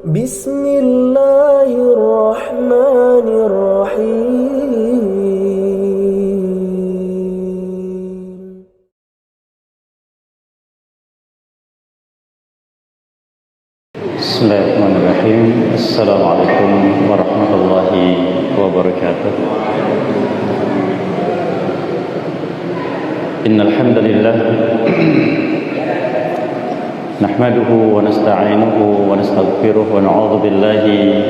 Bismillahirrahmanirrahim. Bismillahirrahmanirrahim. Assalamualaikum warahmatullahi wabarakatuh. Innal hamdalillah nahmaduhu wa nasta'inuhu wa nastaghfiruh wa na'udzu billahi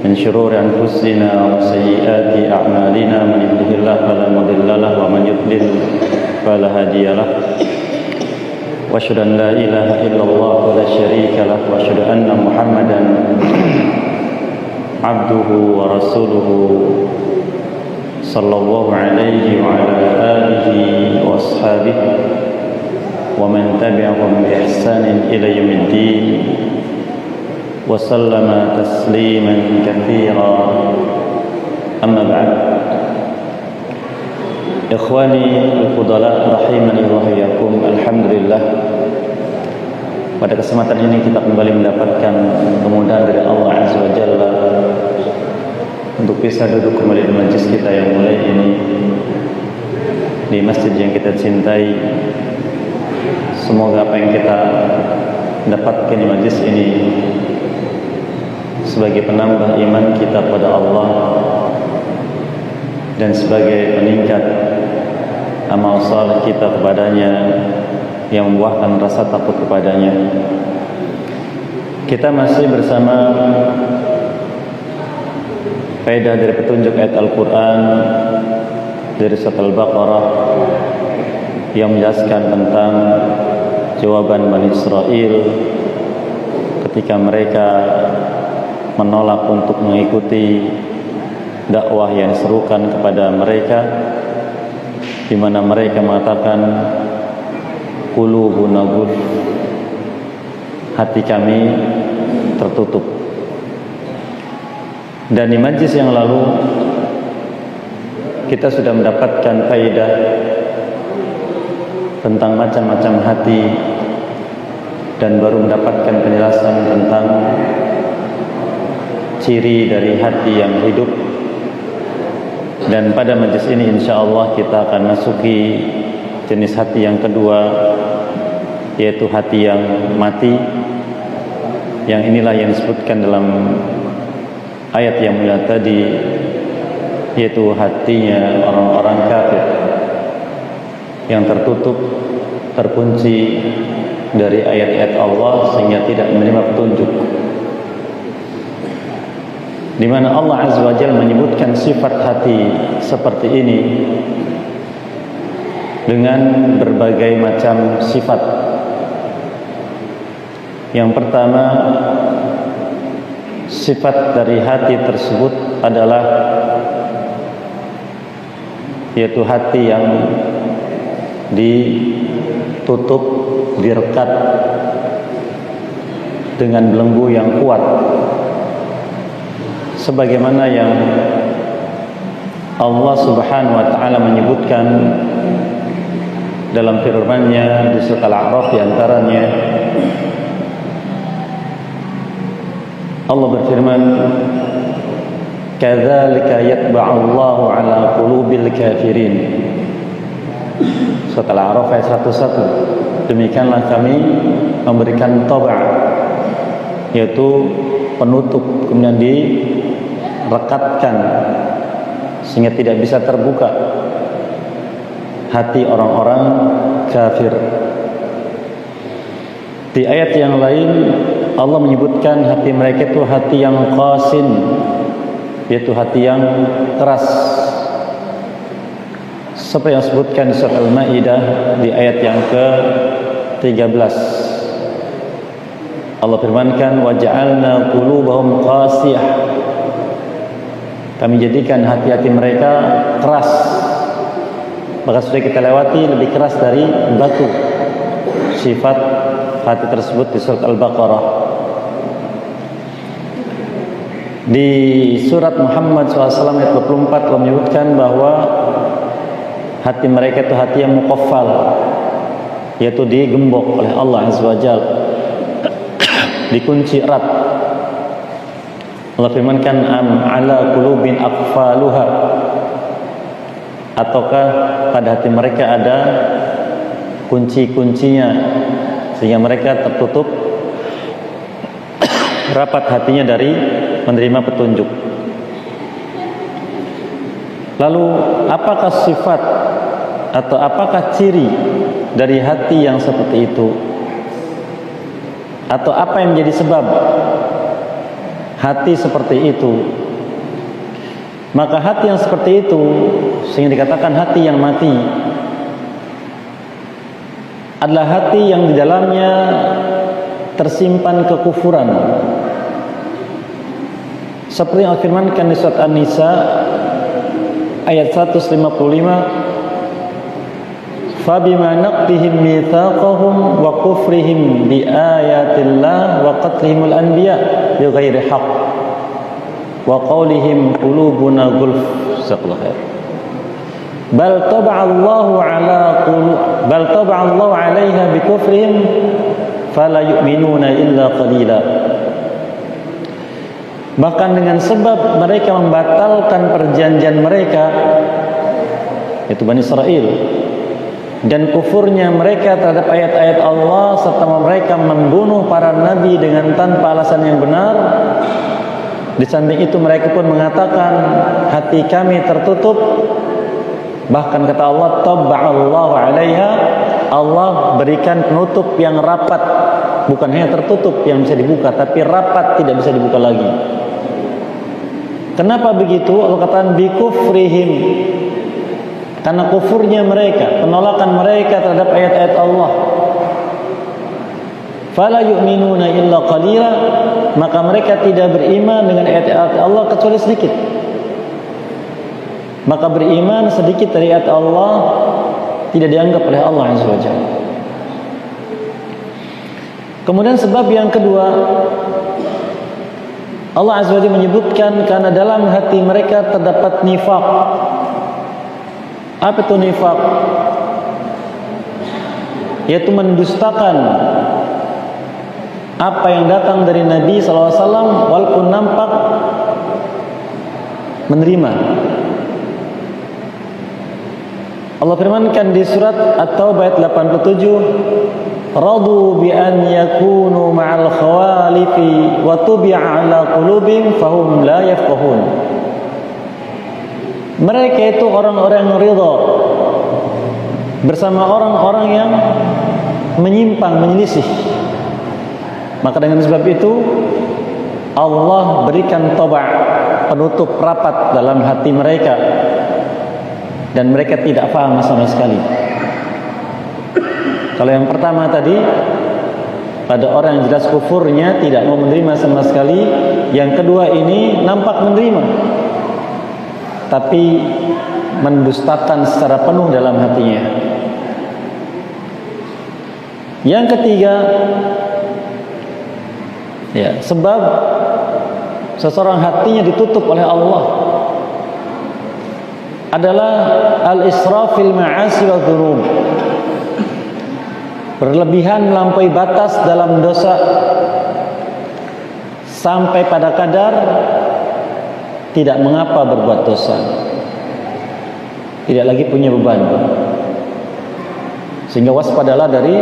min shururi anfusina wa sayyiati a'malina. Man yahdihillahu fala mudilla lahu wa man yudlil fala hadiya lahu. Wa asyhadu an la ilaha illallah wa la syarika lahu wa asyhadu anna Muhammadan abduhu wa rasuluhu sallallahu alaihi wa ala alihi wa ashabihi wa man tabi'ahum bi ihsanin ila yaumiddin wa sallama tasliman katsira. Amma ba'd. Ikhwani al-fudala rahimani wa iyyakum. Alhamdulillah, pada kesempatan ini kita kembali mendapatkan kemudahan dari Allah Azza wa Jalla untuk bisa duduk kembali di majlis kita yang mulia ini, di masjid yang kita cintai. Semoga apa yang kita dapatkan di majlis ini sebagai penambah iman kita pada Allah dan sebagai peningkat amal saleh kita kepadanya yang membuahkan rasa takut kepadanya. Kita masih bersama faedah dari petunjuk ayat Al-Quran dari surat Al-Baqarah yang menjelaskan tentang jawaban Bani Israel ketika mereka menolak untuk mengikuti dakwah yang diserukan kepada mereka, di mana mereka mengatakan qulubuna ghulf, hati kami tertutup. Dan di majlis yang lalu kita sudah mendapatkan faedah tentang macam-macam hati dan baru mendapatkan penjelasan tentang ciri dari hati yang hidup. Dan pada majlis ini insyaallah kita akan masuki jenis hati yang kedua, yaitu hati yang mati. Yang inilah yang disebutkan dalam ayat yang mulia tadi, yaitu hatinya orang-orang kafir yang tertutup, terkunci dari ayat-ayat Allah sehingga tidak menerima petunjuk. Di mana Allah Azza wa Jalla menyebutkan sifat hati seperti ini dengan berbagai macam sifat. Yang pertama, sifat dari hati tersebut adalah yaitu hati yang ditutup, direkat dengan belenggu yang kuat, sebagaimana yang Allah Subhanahu wa taala menyebutkan dalam firman-Nya di surat Al-A'raf. Di antaranya Allah berfirman, kadzalika yatba'ullahu 'ala qulubil kafirin. Surat Al-A'raf ayat 101. Demikianlah kami memberikan taba', yaitu penutup, kemudian direkatkan sehingga tidak bisa terbuka hati orang-orang kafir. Di ayat yang lain Allah menyebutkan hati mereka itu hati yang qasin, yaitu hati yang keras, seperti yang disebutkan di surat Al-Maidah di ayat yang ke-13. Allah firmankan, waja'alna qulubahum qasiyah, kami jadikan hati-hati mereka keras. Maka sudah kita lewati lebih keras dari batu sifat hati tersebut di surat Al-Baqarah. Di surat Muhammad SAW ayat 24 Allah menyebutkan bahwa hati mereka itu hati yang muqaffal, yaitu digembok oleh Allah Azza wa Jalla. dikunci erat. Allah firmankan am ala qulubin aqfaluha, ataukah pada hati mereka ada kunci-kuncinya sehingga mereka tertutup rapat hatinya dari menerima petunjuk. Lalu apakah sifat atau apakah ciri dari hati yang seperti itu? Atau apa yang menjadi sebab hati seperti itu? Maka hati yang seperti itu, sehingga dikatakan hati yang mati, adalah hati yang di dalamnya tersimpan kekufuran. Seperti yang firmankan di surat An-Nisa ayat 155, فَبِمَا نَقْضِهِمْ مِيثَاقَهُمْ وَكُفْرِهِمْ بِآيَاتِ اللَّهِ وَقَتْلِهِمُ الْأَنْبِيَاءَ بِغَيْرِ حَقٍّ وَقَوْلِهِمْ قُلُوبُنَا غُلْفٌ بَلْ طَبَعَ اللَّهُ عَلَيْهَا بِكُفْرِهِمْ فَلَا يُؤْمِنُونَ إِلَّا قَلِيلًا. Bahkan dengan sebab mereka membatalkan perjanjian mereka, yaitu Bani Israel, dan kufurnya mereka terhadap ayat-ayat Allah, serta mereka membunuh para nabi dengan tanpa alasan yang benar. Di samping itu mereka pun mengatakan hati kami tertutup. Bahkan kata Allah, tabba'allahu 'alaiha, Allah berikan penutup yang rapat. Bukan hanya tertutup yang bisa dibuka, tapi rapat, tidak bisa dibuka lagi. Kenapa begitu? Allah katakan bikufrihim, karena kufurnya mereka, penolakan mereka terhadap ayat-ayat Allah. Fala yu'minuna illa qalila, maka mereka tidak beriman dengan ayat-ayat Allah kecuali sedikit. Maka beriman sedikit dari ayat Allah tidak dianggap oleh Allah Azza wa Jalla. Kemudian sebab yang kedua, Allah Azza wa Jalla menyebutkan karena dalam hati mereka terdapat nifaq. Apa itu nifaq? Yaitu mendustakan apa yang datang dari Nabi SAW walaupun nampak menerima. Allah firmankan di surat At-Taubah ayat 87, radu bi an yakunu ma'al khawalifi wa tubi'a ala qulubihim fahum la yafqahun. Mereka itu orang-orang yang ridha bersama orang-orang yang menyimpang, menyelisih. Maka dengan sebab itu Allah berikan toba', penutup rapat dalam hati mereka, dan mereka tidak paham sama sekali. Kalau yang pertama tadi, pada orang yang jelas kufurnya tidak mau menerima sama sekali. Yang kedua ini nampak menerima, tapi mendustakan secara penuh dalam hatinya. Yang ketiga, ya, sebab seseorang hatinya ditutup oleh Allah adalah al-israf fil ma'asi wa dzunub, berlebihan melampaui batas dalam dosa sampai pada kadar tidak mengapa berbuat dosa, tidak lagi punya beban, sehingga waspadalah dari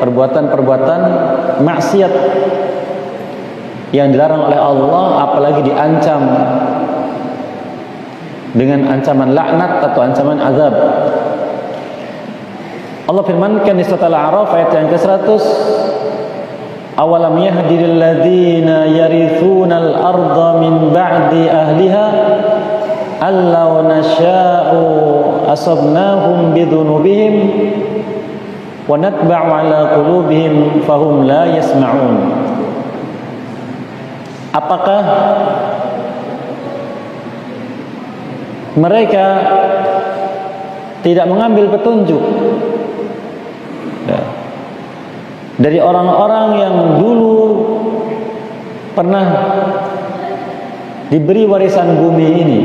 perbuatan-perbuatan maksiat yang dilarang oleh Allah, apalagi diancam dengan ancaman laknat atau ancaman azab. Allah firmankan di surat Al-A'raf ayat yang ke-100, awalam yahdi lil ladzina yarithuna al-ardha min ba'di ahliha allaw nasha'u asabnahum bidhunubihim wa natba'u ala qulubihim fahum la yasma'un. Apakah mereka tidak mengambil petunjuk dari orang-orang yang dulu pernah diberi warisan bumi ini,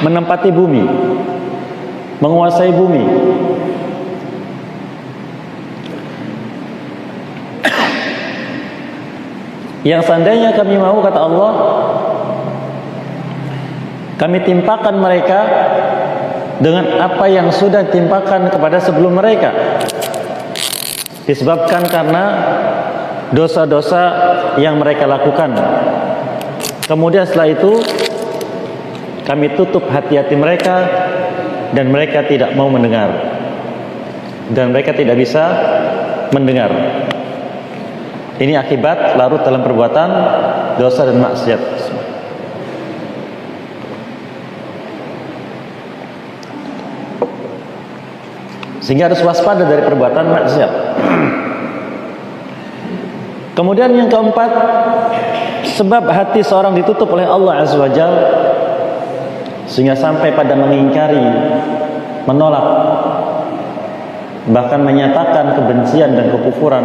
menempati bumi, menguasai bumi, Yang seandainya kami mau, kata Allah, kami timpakan mereka dengan apa yang sudah timpakan kepada sebelum mereka, disebabkan karena dosa-dosa yang mereka lakukan. Kemudian setelah itu kami tutup hati-hati mereka dan mereka tidak mau mendengar, dan mereka tidak bisa mendengar. Ini akibat larut dalam perbuatan dosa dan maksiat. Sehingga harus waspada dari perbuatan maksiat. Kemudian yang keempat, sebab hati seorang ditutup oleh Allah Azza wa Jalla sehingga sampai pada mengingkari, menolak, bahkan menyatakan kebencian dan kekufuran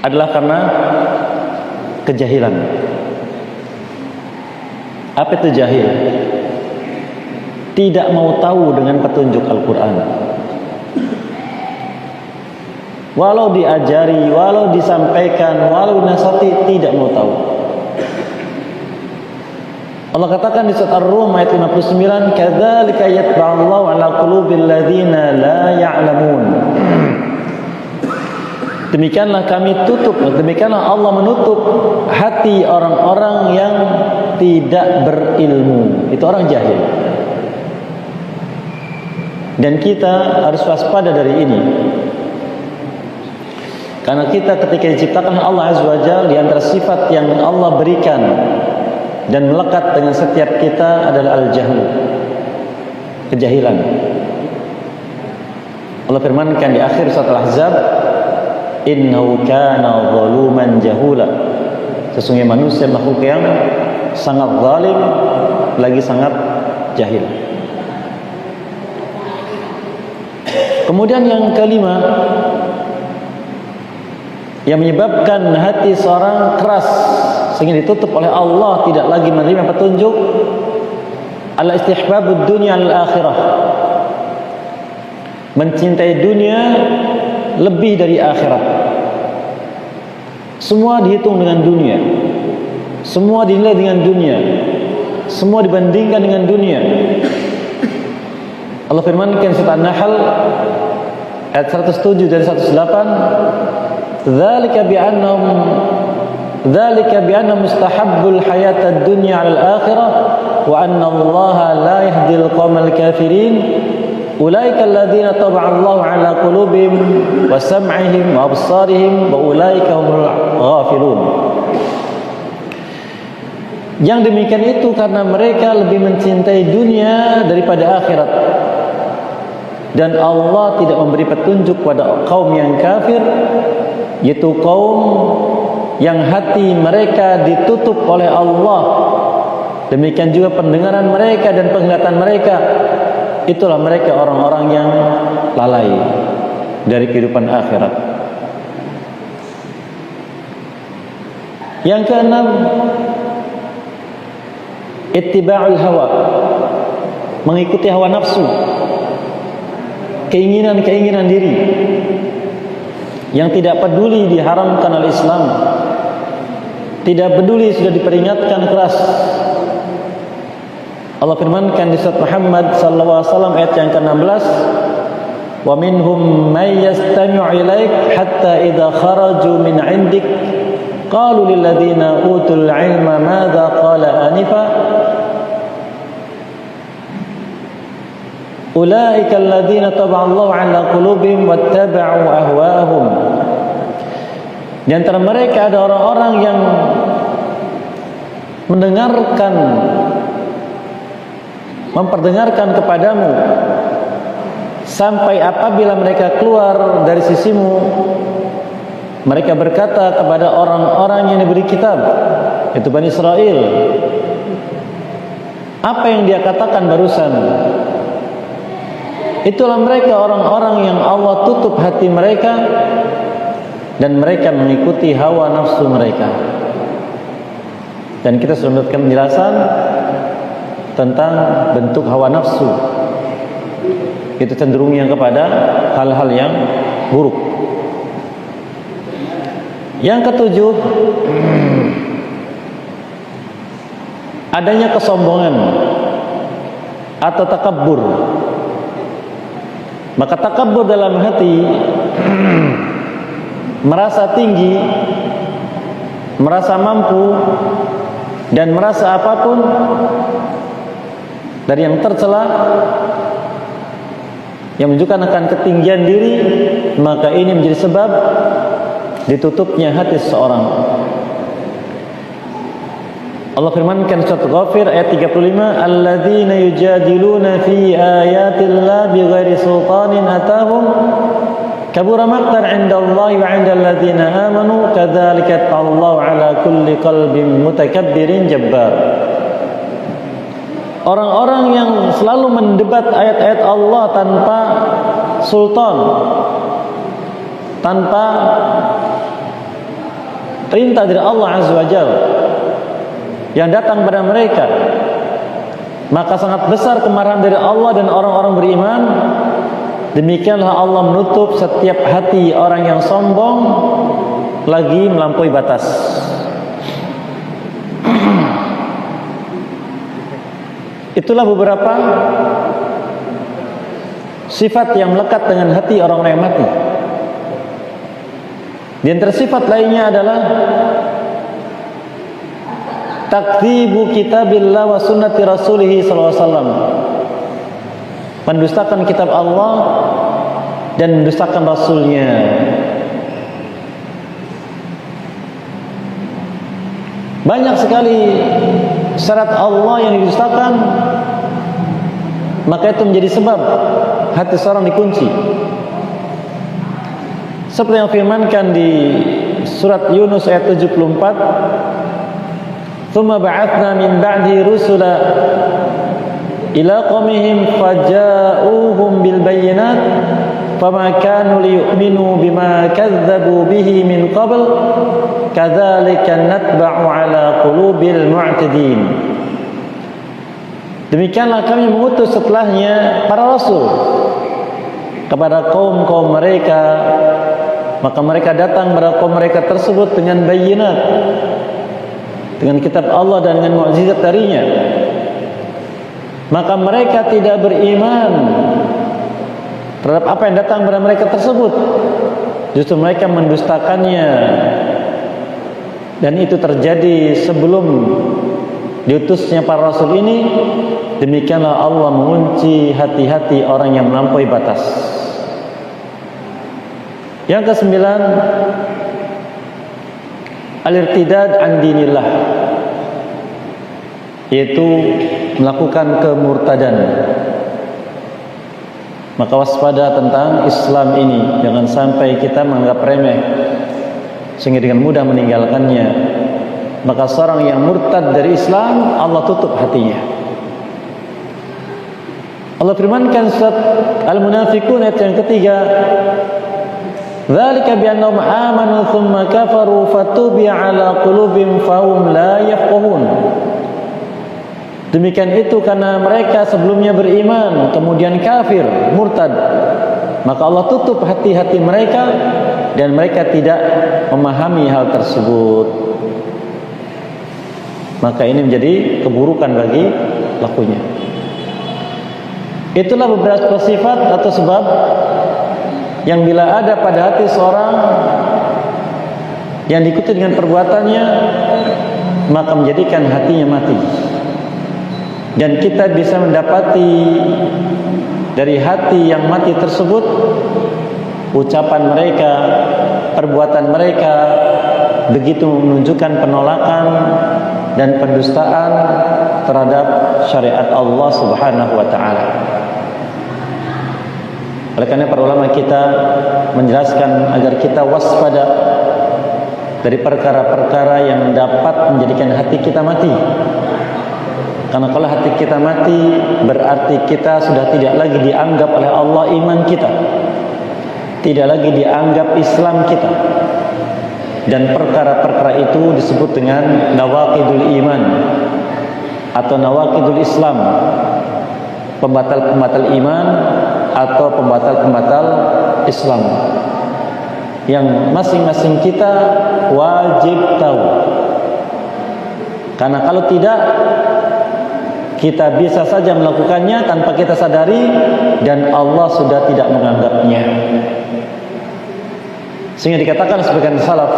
adalah karena kejahilan. Apa itu jahil? Tidak mau tahu dengan petunjuk Al-Quran. Walau diajari, walau disampaikan, walau dinasihati, tidak mau tahu. Allah katakan di surat Ar-Rum ayat 59, "Kadzalika yatba'ullahu 'ala qulubil ladzina la ya'lamun." Demikianlah kami tutup, demikianlah Allah menutup hati orang-orang yang tidak berilmu. Itu orang jahil. Dan kita harus waspada dari ini. Karena kita ketika diciptakan Allah Azza wa Jalla, di antara sifat yang Allah berikan dan melekat dengan setiap kita adalah al-jahl, kejahilan. Allah firmankan di akhir surat Al-Ahzab, "Innahu kana zaluman jahula." Sesungguhnya manusia makhluk yang sangat zalim lagi sangat jahil. Kemudian yang kelima, yang menyebabkan hati seorang keras sehingga ditutup oleh Allah, tidak lagi menerima petunjuk, al-istihbabud dunya al-akhirah. Mencintai dunia lebih dari akhirat. Semua dihitung dengan dunia, semua dinilai dengan dunia, semua dibandingkan dengan dunia. Allah firmankan surat An-Nahl ayat 107 dan 108, "Dzalika bi'annahum mustahabbul hayatad dunya 'alal akhirah wa anna Allaha la yahdil qaumal kafirin. Ulaika alladziina taba'a Allahu 'ala qulubihim wa sam'ihim wa absarihim wa ulaika humul ghafilun." Yang demikian itu karena mereka lebih mencintai dunia daripada akhirat, dan Allah tidak memberi petunjuk pada kaum yang kafir, yaitu kaum yang hati mereka ditutup oleh Allah. Demikian juga pendengaran mereka dan penglihatan mereka. Itulah mereka orang-orang yang lalai dari kehidupan akhirat. Yang keenam, ittiba'ul hawa, mengikuti hawa nafsu, keinginan-keinginan diri yang tidak peduli diharamkan oleh Islam, tidak peduli sudah diperingatkan keras. Allah firmankan di surat Muhammad sallallahu alaihi wasallam ayat yang ke-16, "Wa minhum may yastami'u ilaik hatta idza kharaju min 'indik qalu lil ladzina utul 'ilma madza qala anifa ulaika alladzina taba'a Allahu 'ala qulubihim wattaba'u ahwa'ahum." Di antara mereka ada orang-orang yang memperdengarkan kepadamu sampai apabila mereka keluar dari sisimu, mereka berkata kepada orang-orang yang diberi kitab, itu Bani Israel, apa yang dia katakan barusan. Itulah mereka orang-orang yang Allah tutup hati mereka dan mereka mengikuti hawa nafsu mereka. Dan kita sudah mendapatkan penjelasan tentang bentuk hawa nafsu. Itu cenderungnya kepada hal-hal yang buruk. Yang ketujuh, adanya kesombongan atau takabbur. Maka takabbur dalam hati, merasa tinggi, merasa mampu, dan merasa apapun dari yang tercela, yang menunjukkan akan ketinggian diri, maka ini menjadi sebab ditutupnya hati seseorang. Allah firmankan surat Ghafir ayat 35, alladzina yujadiluna fi ayatillah bighairi sultanin atahum kabura maqtan 'indallahi wa 'indal ladzina amanu kadzalika ta'allahu 'ala kulli qalbin mutakabbirin jabbar. Orang-orang yang selalu mendebat ayat-ayat Allah tanpa sultan, tanpa perintah dari Allah Azza wa Jalla yang datang pada mereka, maka sangat besar kemarahan dari Allah dan orang-orang beriman. Demikianlah Allah menutup setiap hati orang yang sombong lagi melampaui batas. Itulah beberapa sifat yang melekat dengan hati orang-orang yang mati. Di antara sifat lainnya adalah takdzibu kitabillah wa sunnati rasulih sallallahu alaihi wasallam, mendustakan kitab Allah dan mendustakan rasulnya. Banyak sekali syarat Allah yang didustakan, maka itu menjadi sebab hati seorang dikunci. Seperti yang firmankan di surat Yunus ayat 74, "Tsumma ba'atsna min ba'di rusula ila qaumihim faja'uuhum bil bayyinat fama kanu liyu'minu bima kadzdzabu bihi min qabl kadzalika natba'u 'ala qulubil mu'tadin." Demikianlah kami mengutus setelahnya para rasul kepada kaum-kaum mereka, maka mereka datang kepada kaum mereka tersebut dengan bayyinat, dengan kitab Allah dan dengan mukjizat darinya. Maka mereka tidak beriman terhadap apa yang datang kepada mereka tersebut. Justru mereka mendustakannya. Dan itu terjadi sebelum diutusnya para rasul ini. Demikianlah Allah mengunci hati-hati orang yang melampaui batas. Yang kesembilan, al-irtidad an dinillah, yaitu melakukan kemurtadan. Maka waspada tentang Islam ini, jangan sampai kita menganggap remeh sehingga dengan mudah meninggalkannya. Maka seorang yang murtad dari Islam, Allah tutup hatinya. Allah firmankan surat Al-Munafiqun ayat yang ketiga, dzalika bi annahum amanu tsumma kafaru fatubi'a 'ala qulubihim fahum la yafqahun. Demikian itu karena mereka sebelumnya beriman kemudian kafir, murtad, maka Allah tutup hati-hati mereka dan mereka tidak memahami hal tersebut. Maka ini menjadi keburukan bagi pelakunya. Itulah beberapa sifat atau sebab yang bila ada pada hati seorang yang diikuti dengan perbuatannya, maka menjadikan hatinya mati. Dan kita bisa mendapati dari hati yang mati tersebut ucapan mereka, perbuatan mereka begitu menunjukkan penolakan dan pendustaan terhadap syariat Allah Subhanahu wa taala. Oleh karena para ulama kita menjelaskan agar kita waspada dari perkara-perkara yang dapat menjadikan hati kita mati. Karena kalau hati kita mati, berarti kita sudah tidak lagi dianggap oleh Allah iman kita, tidak lagi dianggap Islam kita. Dan perkara-perkara itu disebut dengan nawaqidul iman atau nawaqidul Islam, pembatal-pembatal iman atau pembatal-pembatal Islam, yang masing-masing kita wajib tahu. Karena kalau tidak, kita bisa saja melakukannya tanpa kita sadari dan Allah sudah tidak menganggapnya. Sehingga dikatakan sebagian salaf,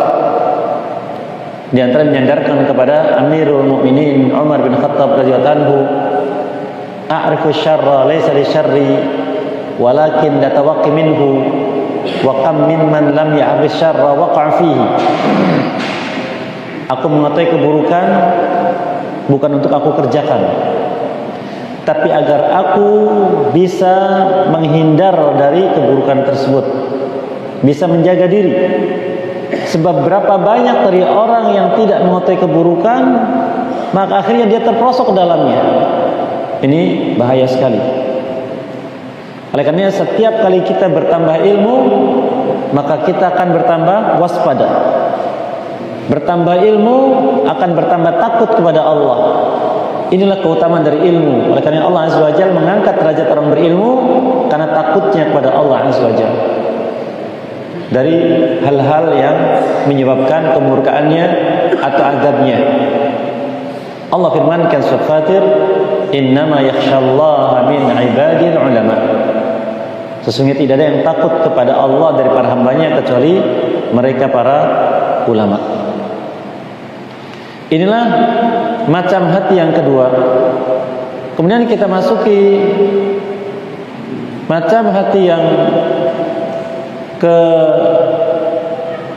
di antara menyandarkan kepada Amirul Mukminin Umar bin Khattab radhiyallahu anhu, "A'rifu syarra laysa li syarri walakin latawaqqi minhu wa kam mimman lam ya'rif syarra waqa'a fihi." Aku mengetahui keburukan bukan untuk aku kerjakan, tapi agar aku bisa menghindar dari keburukan tersebut, bisa menjaga diri. Sebab berapa banyak dari orang yang tidak mengetahui keburukan, maka akhirnya dia terperosok ke dalamnya. Ini bahaya sekali. Oleh karena setiap kali kita bertambah ilmu, maka kita akan bertambah waspada. Bertambah ilmu akan bertambah takut kepada Allah. Inilah keutamaan dari ilmu. Oleh karena Allah Azza wa Jalla mengangkat derajat orang berilmu karena takutnya kepada Allah Azza wa Jalla dari hal-hal yang menyebabkan kemurkaannya atau azabnya. Allah firmankan surat Fatir, "Innama yakhsyallaha min ibadil ulama." Sesungguhnya tidak ada yang takut kepada Allah dari para hambanya kecuali mereka para ulama. Inilah macam hati yang kedua. Kemudian kita masuki macam hati yang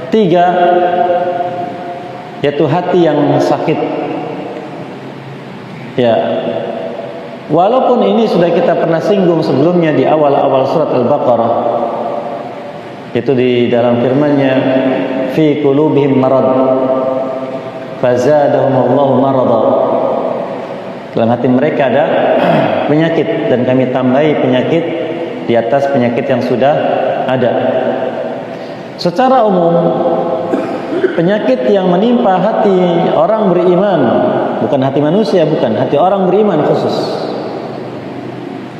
ketiga, yaitu hati yang sakit. Ya, walaupun ini sudah kita pernah singgung sebelumnya di awal-awal surat Al-Baqarah, itu di dalam firman-Nya, "Fi qulubihim marad fazadahumullahu marada." Dalam hati mereka ada penyakit dan kami tambahi penyakit di atas penyakit yang sudah ada. Secara umum, penyakit yang menimpa hati orang beriman, bukan hati manusia, bukan, hati orang beriman khusus,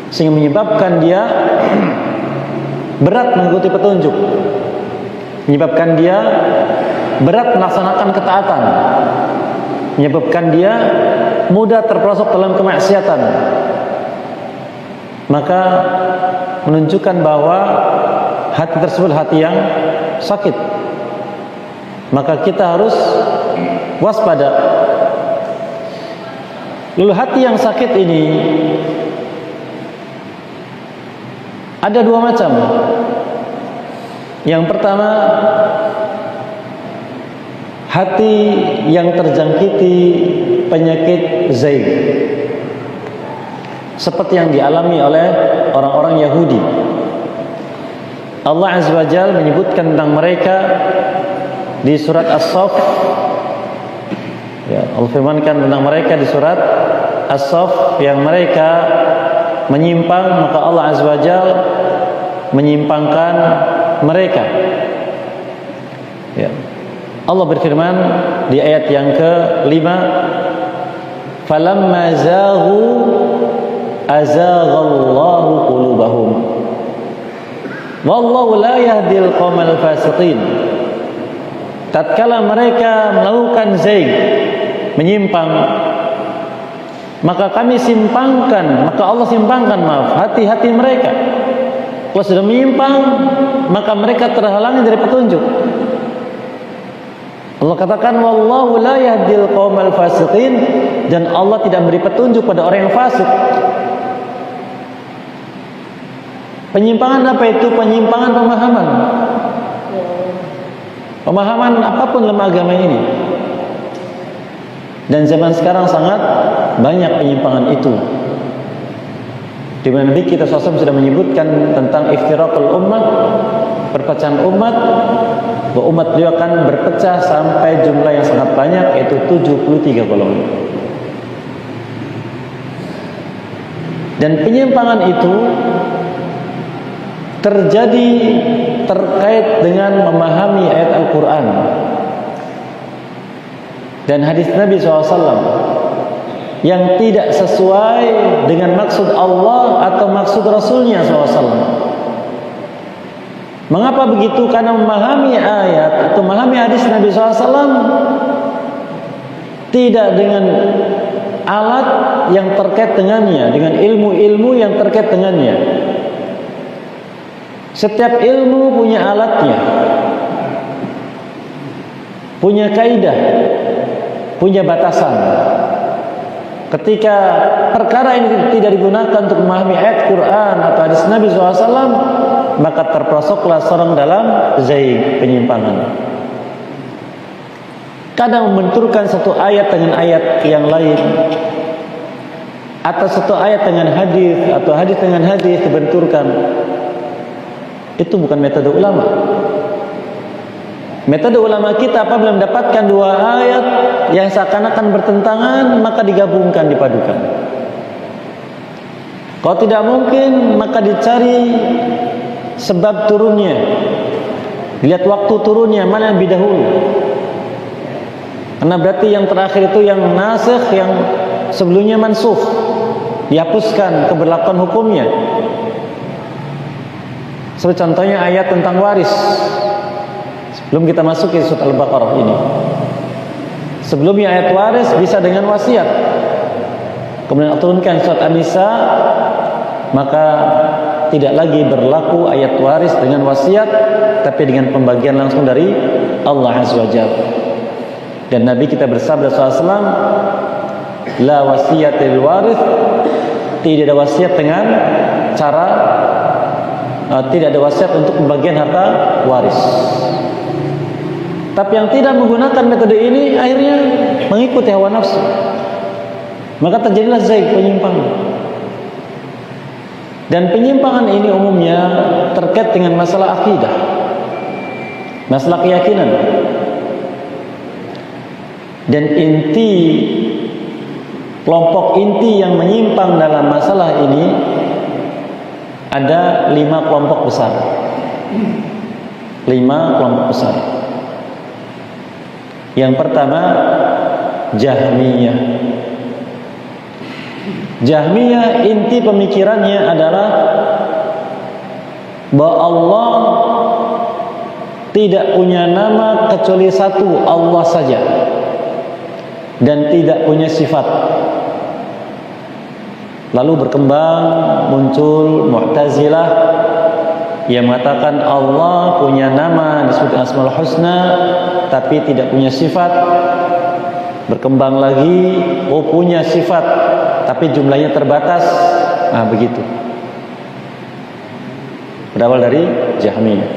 sehingga menyebabkan dia berat mengikuti petunjuk, menyebabkan dia berat melaksanakan ketaatan, menyebabkan dia mudah terperosok dalam kemaksiatan, maka menunjukkan bahwa hati tersebut hati yang sakit. Maka kita harus waspada. Lalu hati yang sakit ini ada dua macam. Yang pertama, hati yang terjangkiti penyakit zaid, seperti yang dialami oleh orang-orang Yahudi. Allah Azza wa Jalla menyebutkan tentang mereka di surat As-Saff. Ya, Allah firmankan tentang mereka di surat As-Saff yang mereka menyimpang, maka Allah Azza wa Jalla menyimpangkan mereka. Ya. Allah berfirman di ayat yang ke-5, "Falamma zaghu azaghallahu qulubahum wallahu la yahdil qaumal fasiqin." Tatkala mereka melakukan zaig, menyimpang, maka kami simpangkan, maka Allah simpangkan, hati-hati mereka. Kalau sudah menyimpang, maka mereka terhalangi dari petunjuk. Allah katakan, wallahu la yahdil qaumal fasiqin, dan Allah tidak beri petunjuk pada orang yang fasik. Penyimpangan apa itu? Penyimpangan pemahaman. Pemahaman apapun dalam agama ini. Dan zaman sekarang sangat banyak penyimpangan itu. Di mana Nabi kita SAW sudah menyebutkan tentang iftiraqul ummah, perpecahan umat, bahwa umat beliau akan berpecah sampai jumlah yang sangat banyak, yaitu 73 golongan. Dan penyimpangan itu terjadi terkait dengan memahami ayat Al-Quran dan hadis Nabi SAW yang tidak sesuai dengan maksud Allah atau maksud Rasulnya SAW. Mengapa begitu? Karena memahami ayat atau memahami hadis Nabi SAW tidak dengan alat yang terkait dengannya, dengan ilmu-ilmu yang terkait dengannya. Setiap ilmu punya alatnya, punya kaidah, punya batasan. Ketika perkara ini tidak digunakan untuk memahami ayat Quran atau hadis Nabi SAW, maka terperosoklah seorang dalam zaig, penyimpangan. Kadang membenturkan satu ayat dengan ayat yang lain, atau satu ayat dengan hadis atau hadis dengan hadis dibenturkan. Itu bukan metode ulama. Metode ulama kita apabila mendapatkan dua ayat yang seakan-akan bertentangan, maka digabungkan, dipadukan. Kalau tidak mungkin, maka dicari sebab turunnya, lihat waktu turunnya, mana yang lebih dahulu. Karena berarti yang terakhir itu yang nasikh, yang sebelumnya mansukh, dihapuskan keberlakuan hukumnya. Seperti contohnya ayat tentang waris. Sebelum kita masuk ke surat Al-Baqarah ini, sebelumnya ayat waris bisa dengan wasiat, kemudian turunkan surat An-Nisa, maka tidak lagi berlaku ayat waris dengan wasiat, tapi dengan pembagian langsung dari Allah Azza wa Jalla. Dan Nabi kita bersabda SAW, la wasiyat lil waris, tidak ada wasiat dengan cara tidak ada wasiat untuk pembagian harta waris. Tapi yang tidak menggunakan metode ini akhirnya mengikuti hawa nafsu, maka terjadilah zaig, penyimpangan. Dan penyimpangan ini umumnya terkait dengan masalah akidah, masalah keyakinan. Dan inti, kelompok inti yang menyimpang dalam masalah ini ada 5 kelompok besar. 5 kelompok besar. Yang pertama, Jahmiyah. Jahmiyah inti pemikirannya adalah bahwa Allah tidak punya nama kecuali satu, Allah saja, dan tidak punya sifat. Lalu berkembang, muncul Mu'tazilah yang mengatakan Allah punya nama disebut Asmaul Husna tapi tidak punya sifat. Berkembang lagi, oh punya sifat tapi jumlahnya terbatas. Nah begitu. Berawal dari Jahmiyah.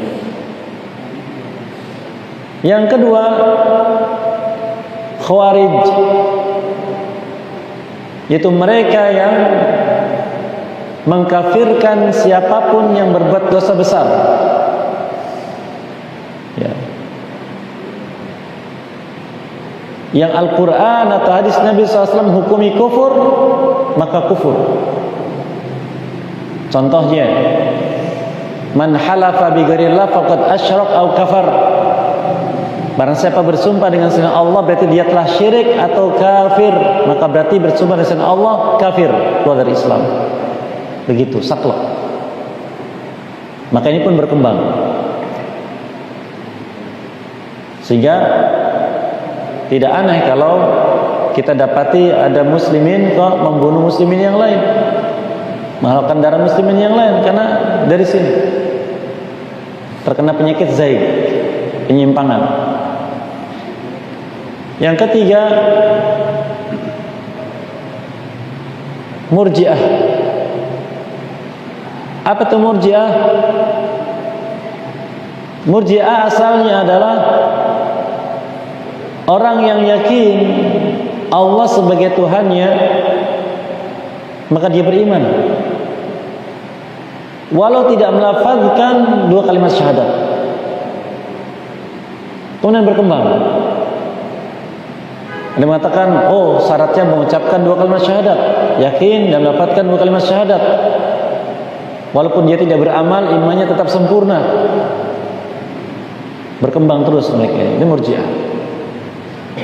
Yang kedua, Khawarij, yaitu mereka yang mengkafirkan siapapun yang berbuat dosa besar. Ya. Yang Al-Quran atau hadis Nabi SAW hukumi kufur, maka kufur. Contohnya, man halafa bi ghairillah faqad asyrak au kafar. Barang siapa bersumpah dengan selain Allah berarti dia telah syirik atau kafir, maka berarti bersumpah dengan selain Allah kafir, keluar dari Islam. Begitu, saklek. Maka ini pun berkembang. Sehingga tidak aneh kalau kita dapati ada muslimin kok membunuh muslimin yang lain, menghalalkan darah muslimin yang lain, karena dari sini terkena penyakit zaig, penyimpangan. Yang ketiga, Murji'ah. Apa itu Murji'ah? Murji'ah asalnya adalah orang yang yakin Allah sebagai Tuhannya, maka dia beriman walau tidak melafazkan 2 kalimat syahadat. Kemudian berkembang. Ada mengatakan, oh syaratnya mengucapkan 2 kalimat syahadat, yakin dan melafazkan 2 kalimat syahadat. Walaupun dia tidak beramal, imannya tetap sempurna. Berkembang terus mereka. Ini Murji'ah.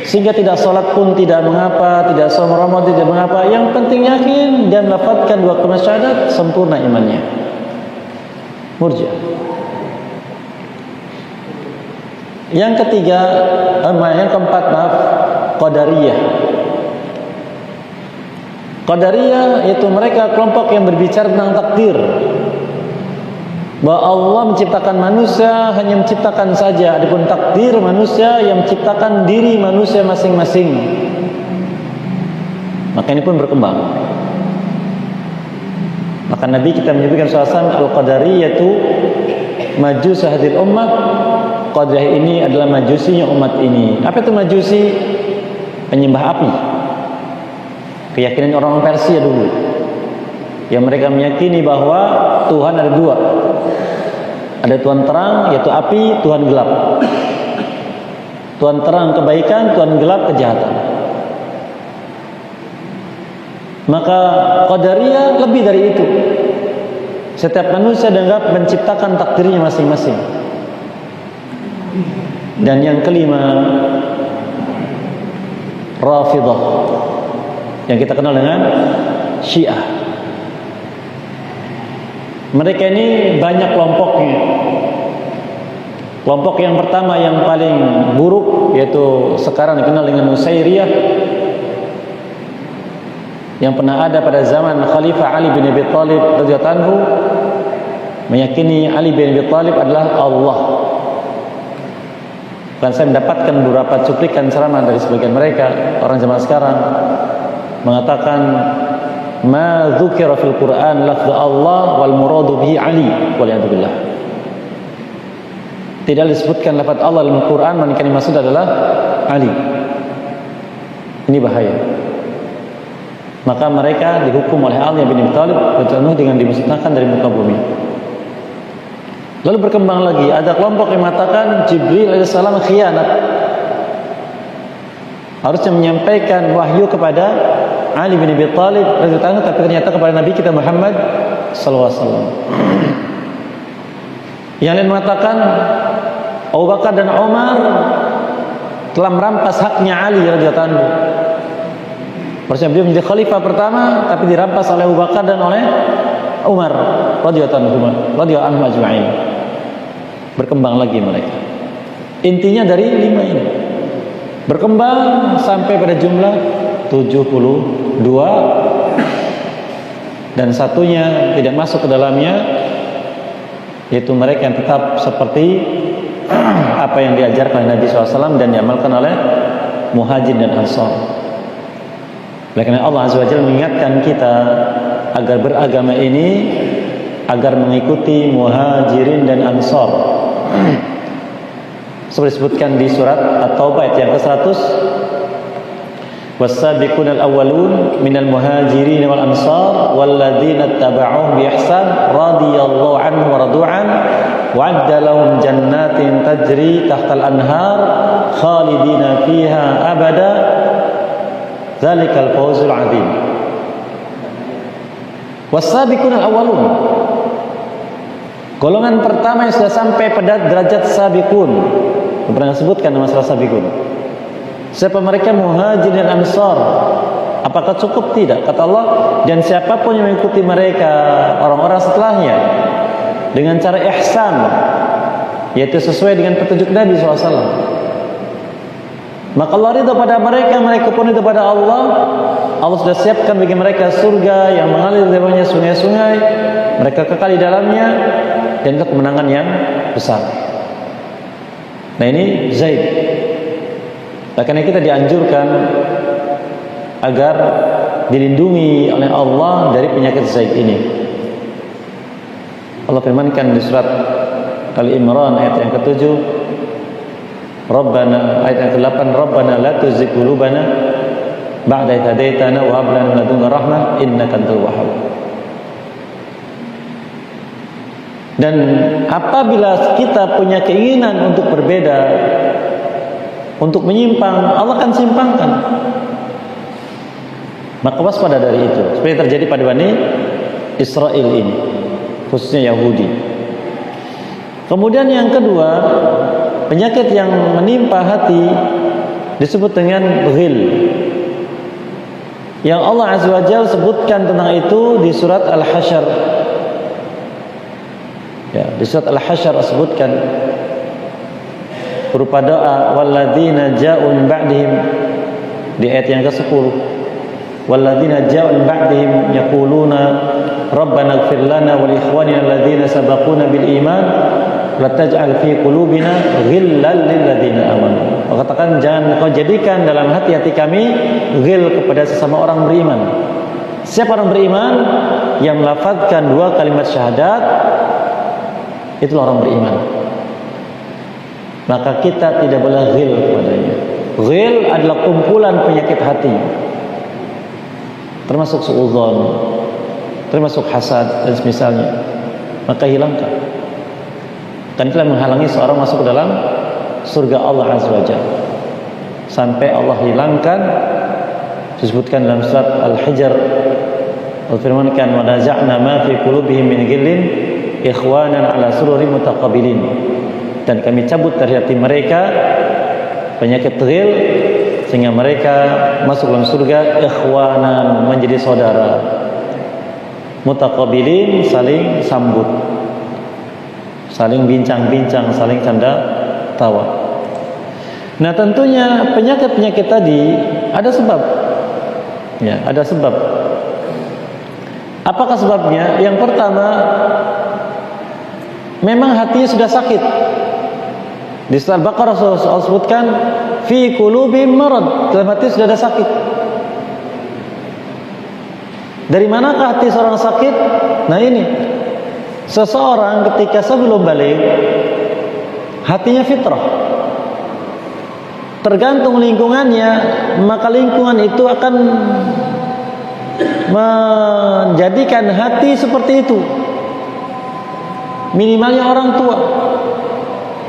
Sehingga tidak sholat pun tidak mengapa, tidak sholat Ramadan tidak mengapa. Yang penting yakin dan melafazkan 2 kalimat syahadat, sempurna imannya. Murji'ah. Yang ketiga, yang keempat, maaf, Qadariyah. Qadariyah yaitu mereka kelompok yang berbicara tentang takdir. Bahwa Allah menciptakan manusia hanya menciptakan saja, adapun takdir manusia yang menciptakan diri manusia masing-masing. Maka ini pun berkembang. Maka Nabi kita menyebutkan SAW al-Qadariyatu majus hadil ummah. Qadariyah ini adalah majusinya umat ini. Apa itu majusi? Penyembah api. Keyakinan orang Persia dulu, yang mereka meyakini bahwa Tuhan ada dua. Ada Tuhan terang yaitu api, Tuhan gelap. Tuhan terang kebaikan, Tuhan gelap kejahatan. Maka Qadariyah lebih dari itu. Setiap manusia dianggap menciptakan takdirnya masing-masing. Dan yang kelima, Rafidah, yang kita kenal dengan Syiah. Mereka ini banyak kelompoknya. Kelompok yang pertama yang paling buruk yaitu sekarang dikenal dengan Nusairiyah, yang pernah ada pada zaman Khalifah Ali bin Abi Thalib radhiyallahu anhu, meyakini Ali bin Abi Thalib adalah Allah. Dan saya mendapatkan beberapa cuplikan ceramah dari sebagian mereka, orang zaman sekarang, mengatakan ma dzukira fil Quran lafdz Allah wal muradu bihi Ali waliyadzubillah. Tidak disebutkan lafaz Allah dalam Quran, melainkan yang maksud adalah Ali. Ini bahaya. Maka mereka dihukum oleh Ali bin Abi Thalib dengan dimusnahkan dari muka bumi. Lalu berkembang lagi, ada kelompok yang mengatakan Jibril alaihissalam khianat, harusnya menyampaikan wahyu kepada Ali bin Abi Thalib radhiyallahu anhu, tapi ternyata kepada Nabi kita Muhammad sallallahu alaihi wasallam. Yang lain mengatakan Abu Bakar dan Umar telah merampas haknya Ali radhiyallahu anhu. Maksudnya beliau menjadi khalifah pertama, tapi dirampas oleh Abu Bakar dan oleh Umar radhiyallahu anhu ajma'in. Berkembang lagi mereka. Intinya dari 5 ini berkembang sampai pada jumlah 72, dan satunya tidak masuk ke dalamnya, yaitu mereka yang tetap seperti apa yang diajarkan oleh Nabi SAW dan diamalkan oleh Muhajirin dan Ansar. Oleh karena Allah Azza wa Jalla mengingatkan kita agar beragama ini, agar mengikuti Muhajirin dan Ansar. Seperti disebutkan di surat At-Taubah ayat yang ke-100, was-sabiquna al-awwalun minal muhajirin wal ansar walladzina ittaba'uhum bi ihsan radhiyallahu anhum wa radu'an wa'adda lahum jannatin tajri tahtal anhar khalidina fiha abada dzalikal fawzul 'adzim. Was-sabiquna al-awwalun, golongan pertama yang sudah sampai pada derajat sabiqun. Pernah disebutkan masalah sabiqun. Siapa mereka? Muhajirin dan Ansar. Apakah cukup? Tidak. Kata Allah, dan siapapun yang mengikuti mereka, orang-orang setelahnya, dengan cara ihsan, yaitu sesuai dengan petunjuk Nabi SAW, maka Allah ridha pada mereka, mereka pun ridha pada Allah. Allah sudah siapkan bagi mereka surga yang mengalir di bawahnya sungai-sungai, mereka kekal di dalamnya, dan itu kemenangan yang besar. Nah ini Zaid. Karena kita dianjurkan agar dilindungi oleh Allah dari penyakit Zaid ini. Allah firmankan di surat Al-Imran ayat yang ke-7, Rabbana, ayat yang ke-8, Rabbana la tuzigh qulubana ba'da idh hadaitana wa hab lana min ladunka rahmah innaka antal wahhab. Dan apabila kita punya keinginan untuk berbeda, untuk menyimpang, Allah akan simpangkan. Maka waspada dari itu. Seperti yang terjadi pada Bani Israel ini, khususnya Yahudi. Kemudian yang kedua, penyakit yang menimpa hati disebut dengan ghil, yang Allah Azza wa Jalla sebutkan tentang itu di surat Al-Hasyr. Ya, di surat Al-Hasyr disebutkan berupa doa walladzina ja'u min ba'dihim di ayat yang ke-10. Walladzina ja'u min ba'dihim yaquluna rabbana ighfir lana wa li ikhwanina alladzina sabaquna bil iman la taj'al fi qulubina ghillan lil ladzina amanu. Katakan jangan kau jadikan dalam hati-hati kami ghil kepada sesama orang beriman. Siapa orang beriman yang melafazkan dua kalimat syahadat, itulah orang beriman. Maka kita tidak boleh ghil kepadanya. Ghil adalah kumpulan penyakit hati, termasuk suudzon, termasuk hasad dan semisalnya. Maka hilangkan. Kan telah menghalangi seorang masuk ke dalam surga Allah Azza wa Jalla. Sampai Allah hilangkan, disebutkan dalam surat Al-Hijr, Allah firmankan wa naza'na ma fi qulubihim min ghillin ikhwanan ala sururin mutaqabilin. Dan kami cabut dari hati mereka penyakit ghil sehingga mereka masuk dalam surga ikhwanan, menjadi saudara, mutaqabilin, saling sambut, saling bincang-bincang, saling canda tawa. Nah, tentunya penyakit-penyakit tadi ada sebab. Ya, ada sebab. Apakah sebabnya? Yang pertama, memang hatinya sudah sakit. Di surah Al-Baqarah Allah sebutkan fi qulubihim marad, dalam hati sudah ada sakit. Dari manakah hati seorang sakit? Nah, ini seseorang ketika sebelum balik hatinya fitrah, tergantung lingkungannya, maka lingkungan itu akan menjadikan hati seperti itu. Minimalnya orang tua.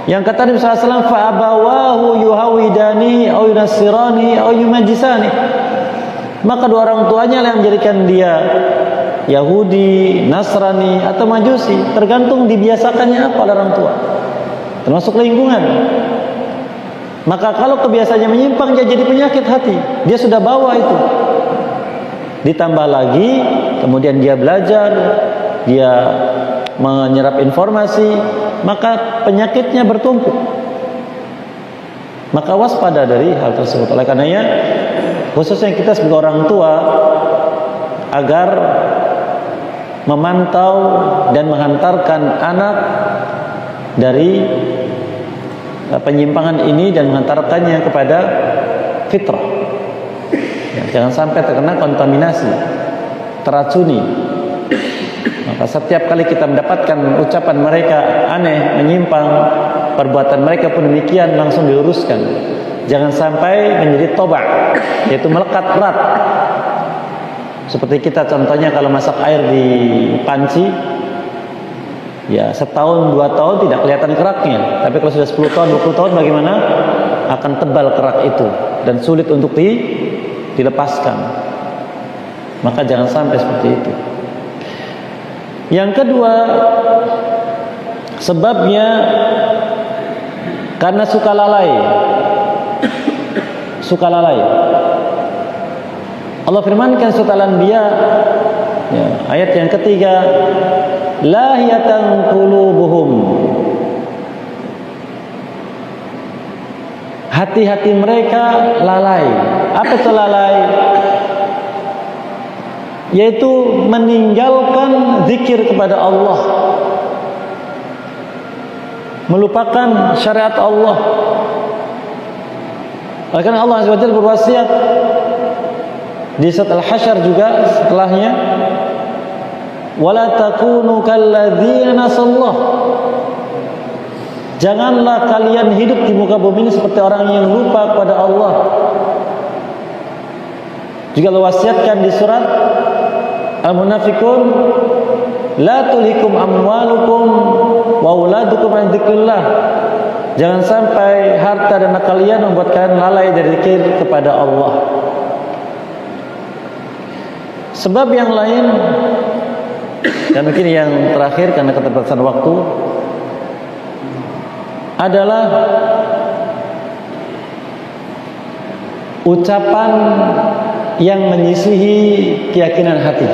Yang kata Nabi SAW, fa'abawahu yuhawidani au yunassirani au yumajisani. Maka dua orang tuanya yang menjadikan dia Yahudi, Nasrani atau Majusi, tergantung dibiasakannya apa oleh orang tua, termasuk lingkungan. Maka kalau kebiasaannya menyimpang, dia jadi penyakit hati, dia sudah bawa itu. Ditambah lagi kemudian dia belajar, dia menyerap informasi, maka penyakitnya bertumpuk. Maka waspada dari hal tersebut. Oleh karenanya, khususnya kita sebagai orang tua, agar memantau dan menghantarkan anak dari penyimpangan ini dan menghantarkannya kepada fitrah. Ya, jangan sampai terkena kontaminasi, teracuni. Maka setiap kali kita mendapatkan ucapan mereka aneh, menyimpang, perbuatan mereka pun demikian, langsung diluruskan. Jangan sampai menjadi toba, yaitu melekat erat. Seperti kita contohnya kalau masak air di panci, ya setahun 2 tahun tidak kelihatan keraknya. Tapi kalau sudah 10 tahun 20 tahun bagaimana? Akan tebal kerak itu dan sulit untuk dilepaskan. Maka jangan sampai seperti itu. Yang kedua, sebabnya karena suka lalai. Suka lalai. Allah firmankan surat Al-Anbiya, ya, ayat yang ketiga, lahiyatan qulubuhum. Hati-hati mereka lalai. Apa itu lalai? Yaitu meninggalkan zikir kepada Allah, melupakan syariat Allah. Karena Allah Azza wa Jalla berwasiat di surat Al-Hasyr juga setelahnya, wala takunu kalladzina nasallah. Janganlah kalian hidup di muka bumi ini seperti orang yang lupa kepada Allah. Juga Allah wasiatkan di surat Al-Munafiqun, la tulhikum amwalukum wa auladukum an dzikrillah. Jangan sampai harta dan anak kalian membuat kalian lalai dari zikir kepada Allah. Sebab yang lain, dan mungkin yang terakhir karena keterbatasan waktu, adalah ucapan yang menyisihi keyakinan hati.